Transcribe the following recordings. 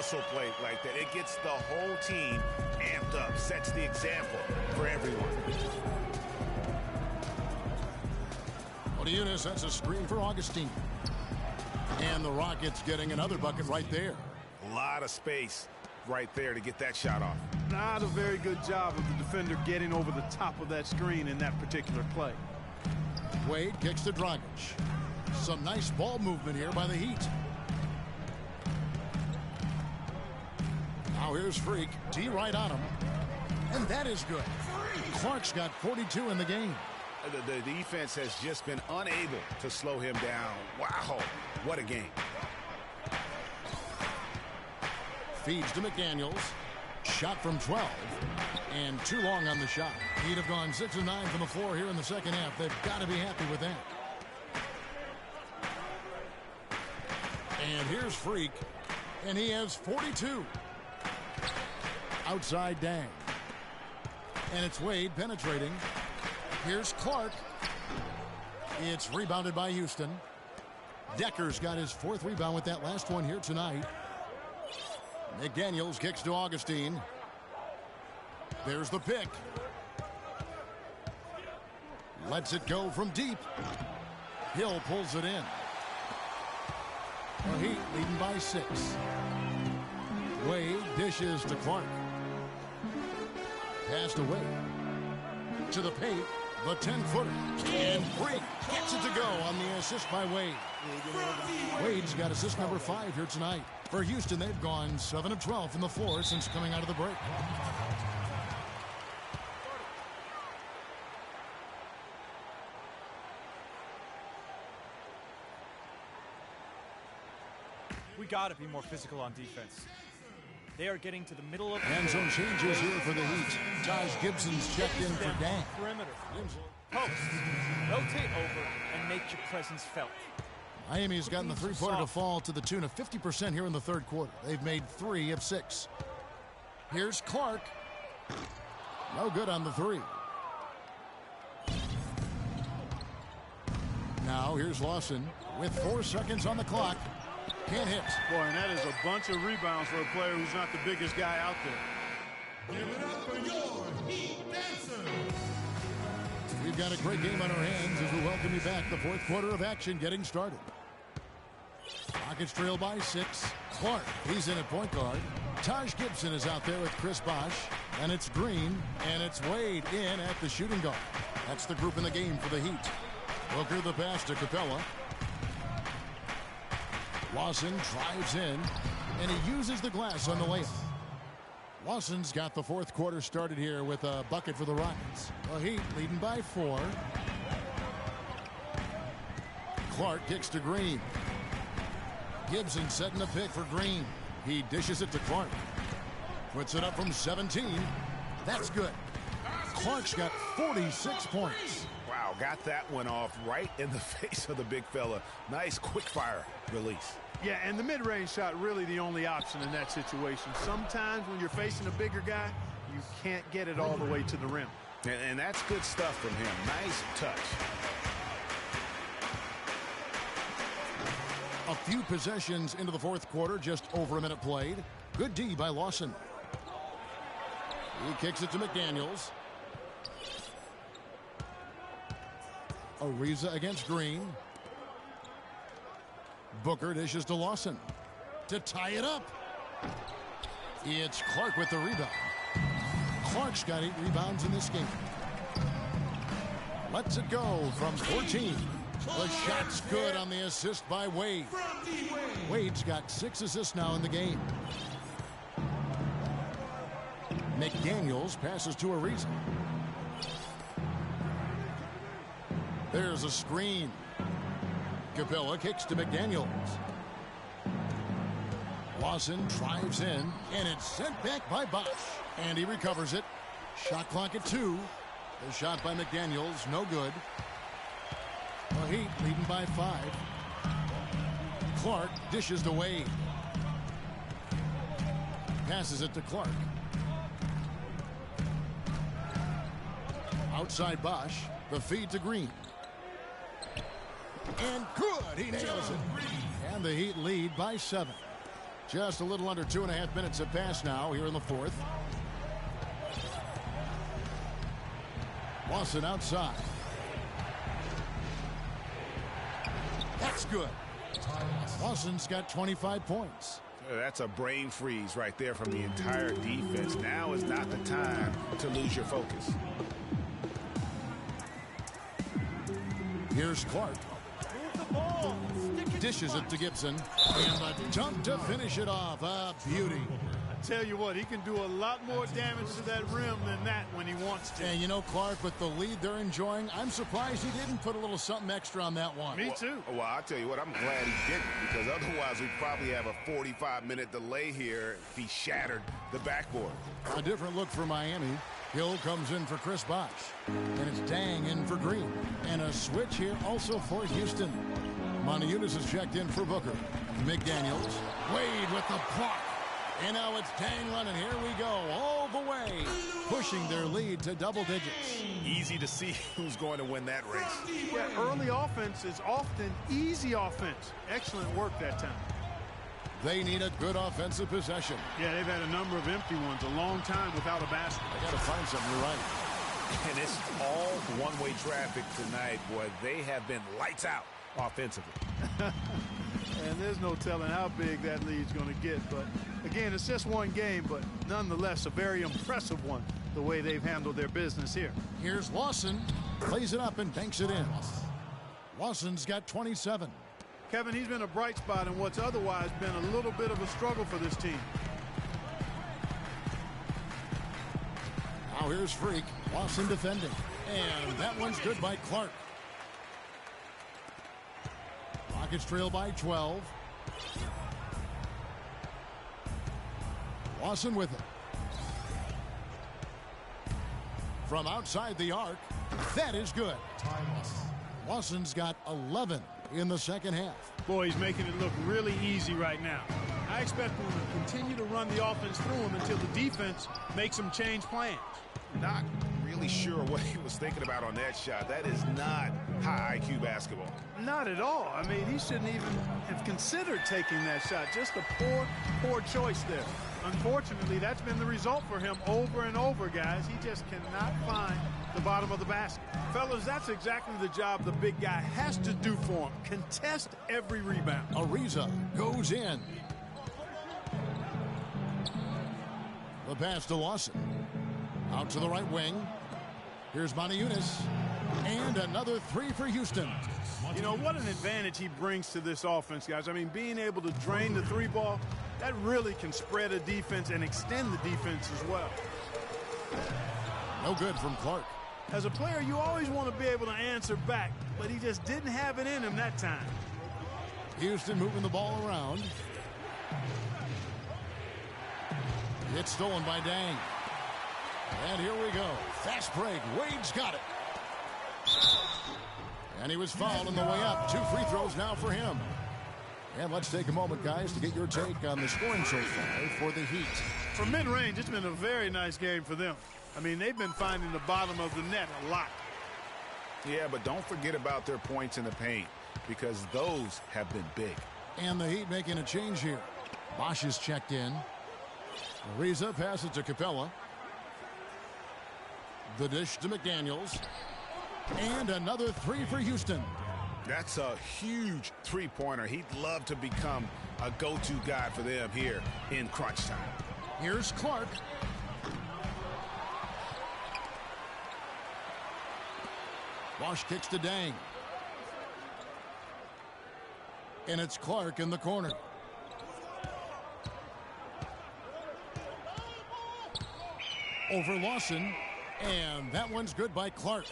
hustle play like that. It gets the whole team amped up, sets the example for everyone. Odiunas sets a screen for Augustine. And the Rockets getting another bucket right there. A lot of space right there to get that shot off. Not a very good job of the defender getting over the top of that screen in that particular play. Wade kicks to Dragic. Some nice ball movement here by the Heat. Now here's Freak. D right on him. And that is good. Clark's got 42 in the game. The defense has just been unable to slow him down. Wow, what a game. Feeds to McDaniels. Shot from 12. And too long on the shot. He'd have gone 6 of 9 from the floor here in the second half. They've got to be happy with that. And here's Freak. And he has 42. Outside Dang. And it's Wade penetrating. Here's Clark. It's rebounded by Houston. Decker's got his 4th rebound with that last one here tonight. McDaniels kicks to Augustine. There's the pick. Lets it go from deep. Hill pulls it in. The Heat leading by 6. Wade dishes to Clark. Passed away. To the paint. The 10-footer. And Freak gets it to go on the assist by Wade. Wade's got assist number 5 here tonight. For Houston, they've gone 7 of 12 from the floor since coming out of the break. We got to be more physical on defense. They are getting to the middle of... End zone changes here for the Heat. Taj Gibson's checked in for Dang. Perimeter. Post. Rotate over and make your presence felt. Miami's gotten the three-pointer to fall to the tune of 50% here in the third quarter. They've made 3 of 6. Here's Clark. No good on the 3. Now here's Lawson with 4 seconds on the clock. Can't hit. Boy, and that is a bunch of rebounds for a player who's not the biggest guy out there. Give it up for your Heat Dancers. We've got a great game on our hands as we welcome you back. The fourth quarter of action getting started. Rockets trail by 6. Clark, he's in at point guard. Taj Gibson is out there with Chris Bosh. And it's Green, and it's Wade in at the shooting guard. That's the group in the game for the Heat. Booker the pass to Capella. Lawson drives in, and he uses the glass on the layup. Lawson's got the fourth quarter started here with a bucket for the Rockets. The Heat leading by 4. Clark kicks to Green. Gibson setting a pick for Green. He dishes it to Clark. Puts it up from 17. That's good. Clark's got 46 points. Wow, got that one off right in the face of the big fella. Nice quick fire release. Yeah, and the mid-range shot really the only option in that situation. Sometimes when you're facing a bigger guy, you can't get it all the way to the rim. And that's good stuff from him. Nice touch. A few possessions into the fourth quarter, just over a minute played. Good D by Lawson. He kicks it to McDaniels. Ariza against Green. Booker dishes to Lawson to tie it up. It's Clark with the rebound. Clark's got 8 rebounds in this game. Lets it go from 14. The shot's good on the assist by Wade. Wade's got 6 assists now in the game. McDaniels passes to Ariza. There's a screen. Capella kicks to McDaniels. Lawson drives in, and it's sent back by Bosh. And he recovers it. Shot clock at 2. The shot by McDaniels, no good. The Heat leading by 5. Clark dishes to Wade. Passes it to Clark. Outside Bosh. The feed to Green. And good, he nails it. And the Heat lead by 7. Just a little under 2.5 minutes have passed now here in the fourth. Lawson outside. That's good. Lawson's got 25 points. That's a brain freeze right there from the entire defense. Now is not the time to lose your focus. Here's Clark. Dishes it to Gibson. And a dunk to finish it off. A beauty. I tell you what, he can do a lot more damage to that rim than that when he wants to. And you know, Clark, with the lead they're enjoying, I'm surprised he didn't put a little something extra on that one. Me too. Well, I'll tell you what, I'm glad he didn't, because otherwise we'd probably have a 45-minute delay here if he shattered the backboard. A different look for Miami. Hill comes in for Chris Bosh. And it's Dang in for Green. And a switch here also for Houston. Moniunas is checked in for Booker. McDaniels. Wade with the block. And now it's Dang running. Here we go. All the way. Pushing their lead to double digits. Easy to see who's going to win that race. Yeah, early offense is often easy offense. Excellent work that time. They need a good offensive possession. Yeah, they've had a number of empty ones, a long time without a basket. They got to find something. You're right. And it's all one-way traffic tonight, boy. They have been lights out offensively. And there's no telling how big that lead's going to get. But, again, it's just one game, but nonetheless a very impressive one, the way they've handled their business here. Here's Lawson. Plays it up and banks it in. Lawson's got 27. Kevin, he's been a bright spot in what's otherwise been a little bit of a struggle for this team. Now here's Freak. Lawson defending. And that one's good by Clark. Rockets trail by 12. Lawson with it. From outside the arc. That is good. Lawson's got 11 in the second half. Boy, he's making it look really easy right now. I expect him to continue to run the offense through him until the defense makes him change plans. Not really sure what he was thinking about on that shot. That is not high IQ basketball. Not at all. I mean, he shouldn't even have considered taking that shot. Just a poor choice there. Unfortunately, that's been the result for him over and over, guys. He just cannot find the bottom of the basket. Fellas, that's exactly the job the big guy has to do for him. Contest every rebound. Ariza goes in. The pass to Lawson. Out to the right wing. Here's Moniunas. And another three for Houston. You know, what an advantage he brings to this offense, guys. I mean, being able to drain the three ball, that really can spread a defense and extend the defense as well. No good from Clark. As a player, you always want to be able to answer back, but he just didn't have it in him that time. Houston moving the ball around. It's stolen by Dang. And here we go. Fast break. Wade's got it. And he was fouled on the way up. 2 free throws now for him. And let's take a moment, guys, to get your take on the scoring so far for the Heat. From mid-range, it's been a very nice game for them. I mean, they've been finding the bottom of the net a lot. Yeah, but don't forget about their points in the paint, because those have been big. And the Heat making a change here. Bosh is checked in. Ariza passes to Capella. The dish to McDaniels. And another three for Houston. That's a huge three-pointer. He'd love to become a go-to guy for them here in crunch time. Here's Clark. Bosh kicks to Dang. And it's Clark in the corner. Over Lawson. And that one's good by Clark.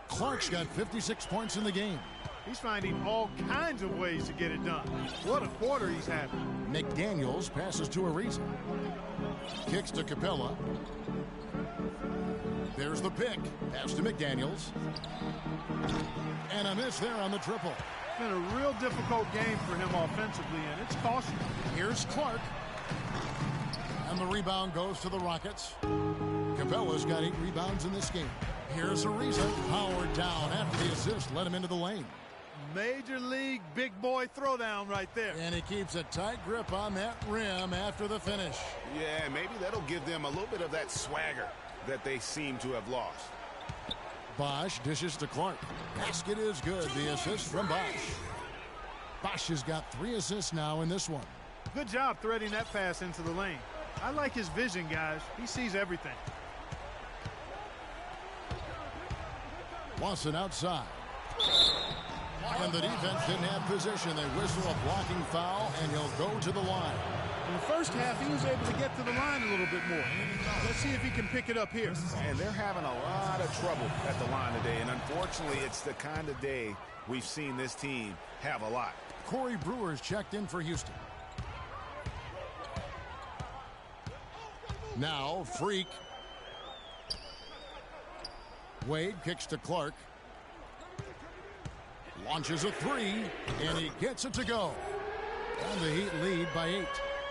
Clark's got 56 points in the game. He's finding all kinds of ways to get it done. What a quarter he's having. McDaniels passes to Ariza. Kicks to Capella. There's the pick. Pass to McDaniels. And a miss there on the triple. It's been a real difficult game for him offensively, and it's costly. Here's Clark. And the rebound goes to the Rockets. Capella's got 8 rebounds in this game. Here's Ariza. Powered down after the assist. Let him into the lane. Major league big boy throwdown right there. And he keeps a tight grip on that rim after the finish. Yeah, maybe that'll give them a little bit of that swagger that they seem to have lost. Bosch dishes to Clark. Basket is good. The assist from Bosch. Bosch has got 3 assists now in this one. Good job threading that pass into the lane. I like his vision, guys. He sees everything. Lawson outside. And the defense didn't have position. They whistle a blocking foul, and he'll go to the line. In the first half, he was able to get to the line a little bit more. Let's see if he can pick it up here. And they're having a lot of trouble at the line today, and unfortunately, it's the kind of day we've seen this team have a lot. Corey Brewer's checked in for Houston. Now, Freak. Wade kicks to Clark. Launches a 3, and he gets it to go. And the Heat lead by 8.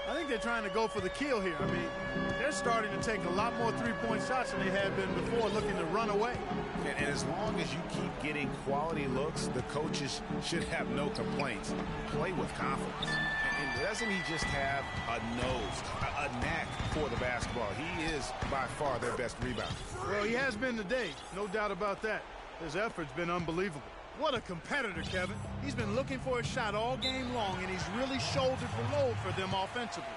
I think they're trying to go for the kill here. I mean, they're starting to take a lot more three-point shots than they had been before, looking to run away. And as long as you keep getting quality looks, the coaches should have no complaints. Play with confidence. And doesn't he just have a nose, a knack for the basketball? He is by far their best rebounder. Well, he has been today, no doubt about that. His effort's been unbelievable. What a competitor, Kevin. He's been looking for a shot all game long, and he's really shouldered the load for them offensively.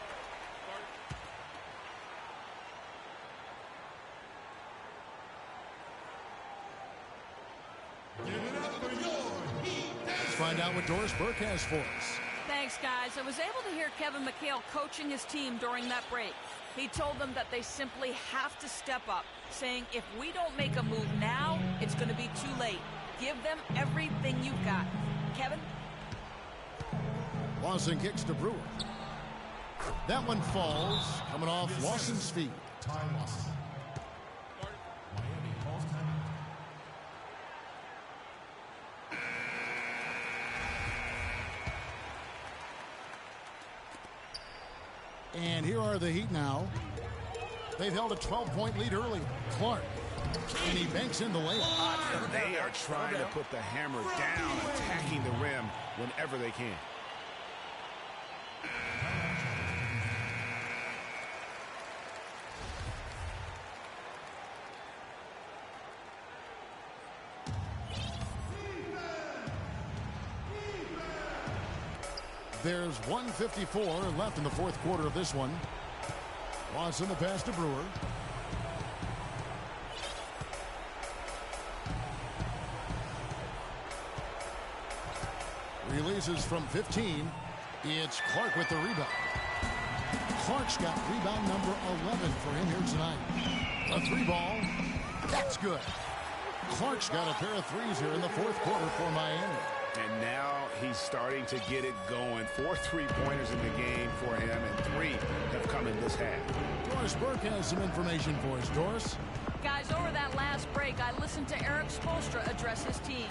Give it up for your Heat. Let's find out what Doris Burke has for us. Thanks, guys. I was able to hear Kevin McHale coaching his team during that break. He told them that they simply have to step up, saying if we don't make a move now, it's going to be too late. Give them everything you've got. Kevin? Lawson kicks to Brewer. That one falls, coming off Lawson's feet. Time Lawson. Miami calls time. And here are the Heat now. They've held a 12-point lead early. Clark. And he banks in the layup. They are trying to put the hammer down, attacking the rim whenever they can. There's 1:54 left in the fourth quarter of this one. Lawson the pass to Brewer. Releases from 15. It's Clark with the rebound. Clark's got rebound number 11 for him here tonight. A 3-ball. That's good. Clark's got a pair of threes here in the fourth quarter for Miami. And now he's starting to get it going. 4 3-pointers in the game for him, and 3 have come in this half. Doris Burke has some information for us. Doris? Guys, over that last break, I listened to Eric Spoelstra address his team.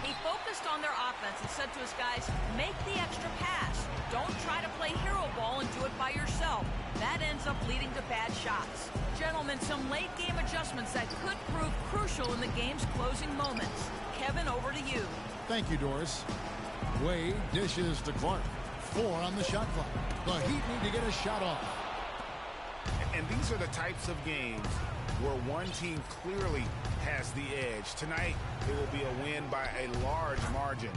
He focused on their offense and said to his guys, make the extra pass. Don't try to play hero ball and do it by yourself. That ends up leading to bad shots. Gentlemen, some late game adjustments that could prove crucial in the game's closing moments. Kevin, over to you. Thank you, Doris. Wade dishes to Clark. 4 on the shot clock. The Heat need to get a shot off. And these are the types of games where one team clearly has the edge. Tonight, it will be a win by a large margin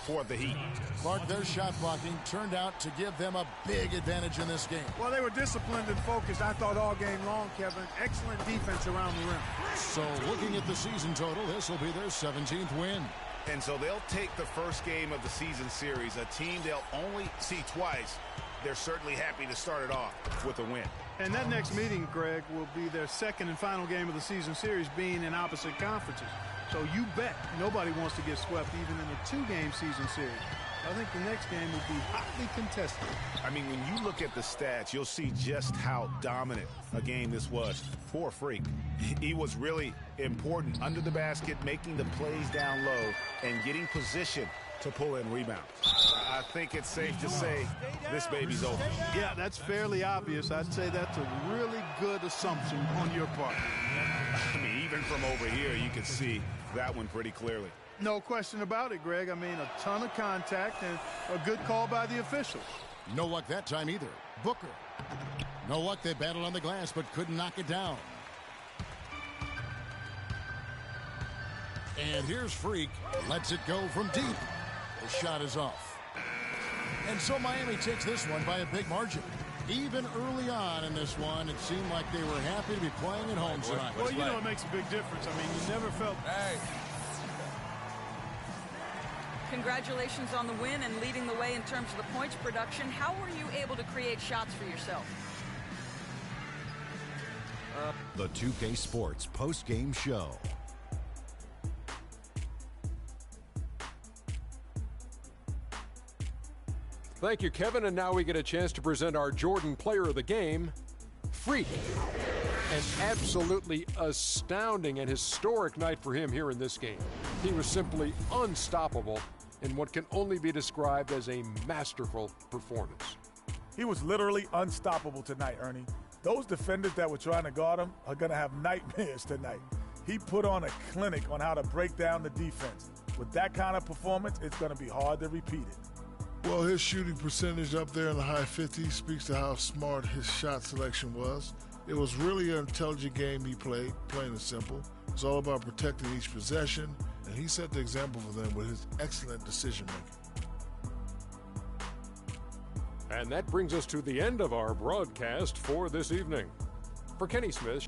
for the Heat. Clark, their shot blocking turned out to give them a big advantage in this game. Well, they were disciplined and focused, I thought, all game long, Kevin. Excellent defense around the rim. So looking at the season total, this will be their 17th win. And so they'll take the first game of the season series, a team they'll only see twice. They're certainly happy to start it off with a win. And that next meeting, Greg, will be their second and final game of the season series, being in opposite conferences. So you bet nobody wants to get swept even in a 2-game season series. I think the next game will be hotly contested. I mean, when you look at the stats, you'll see just how dominant a game this was for Freak. He was really important under the basket, making the plays down low and getting position to pull in rebounds. I think it's safe to say this baby's over. Yeah, that's fairly obvious. I'd say that's a really good assumption on your part. I mean, even from over here, you can see that one pretty clearly. No question about it, Greg. I mean, a ton of contact and a good call by the officials. No luck that time either. Booker. No luck. They battled on the glass but couldn't knock it down. And here's Freak. Lets it go from deep. The shot is off. And so Miami takes this one by a big margin. Even early on in this one, it seemed like they were happy to be playing at home tonight. Well, you know it makes a big difference. I mean, you never felt... Congratulations on the win and leading the way in terms of the points production. How were you able to create shots for yourself? The 2K Sports post-game show. Thank you, Kevin. And now we get a chance to present our Jordan Player of the Game, Freak. An absolutely astounding and historic night for him here in this game. He was simply unstoppable in what can only be described as a masterful performance. He was literally unstoppable tonight, Ernie. Those defenders that were trying to guard him are going to have nightmares tonight. He put on a clinic on how to break down the defense. With that kind of performance, it's going to be hard to repeat it. Well, his shooting percentage up there in the high 50s speaks to how smart his shot selection was. It was really an intelligent game he played, plain and simple. It's all about protecting each possession, and he set the example for them with his excellent decision-making. And that brings us to the end of our broadcast for this evening. For Kenny Smith.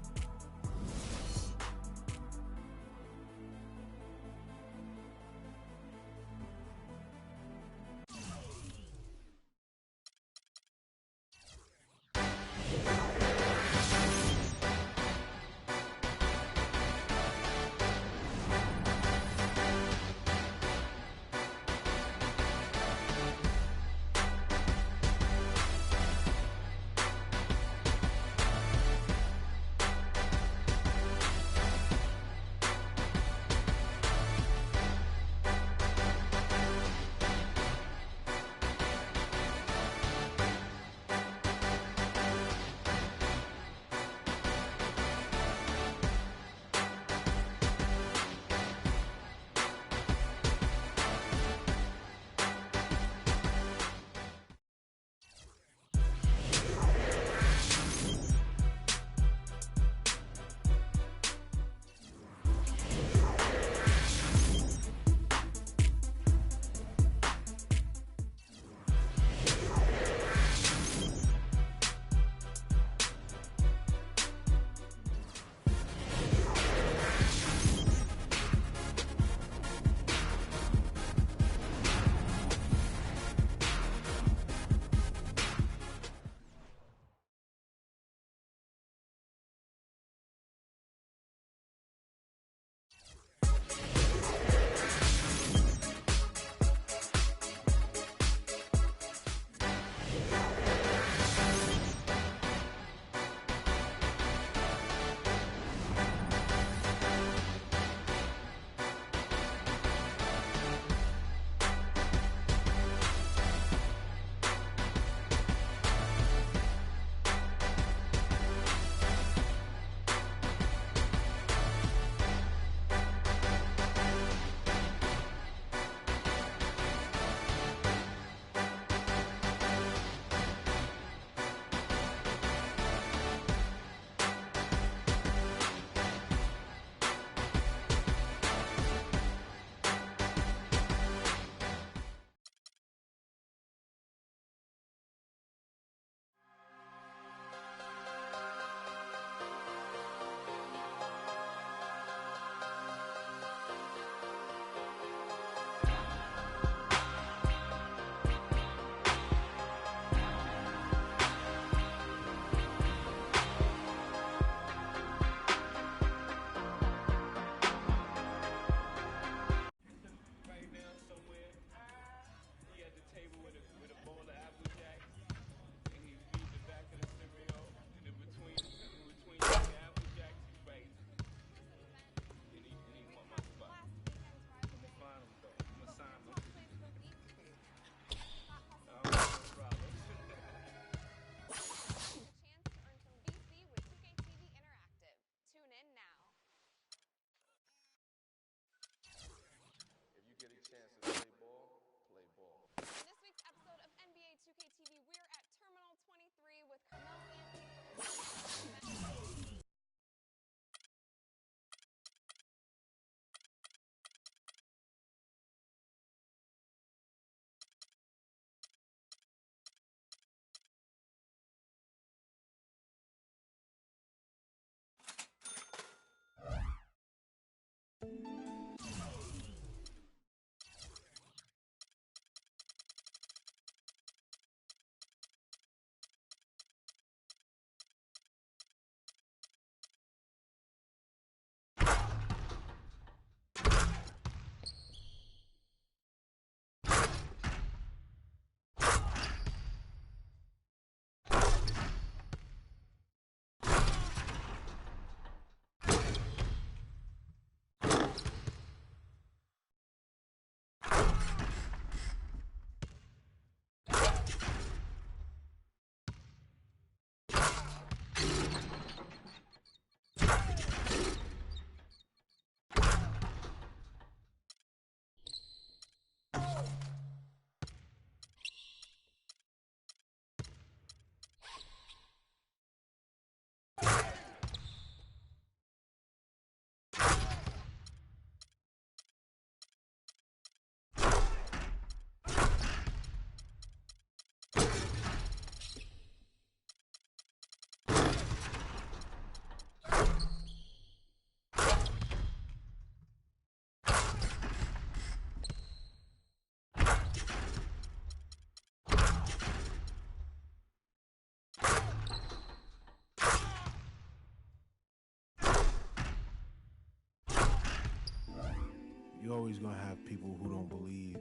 you're always going to have people who don't believe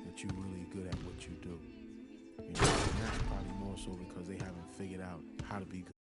that you're really good at what you do. You know, and that's probably more so because they haven't figured out how to be good.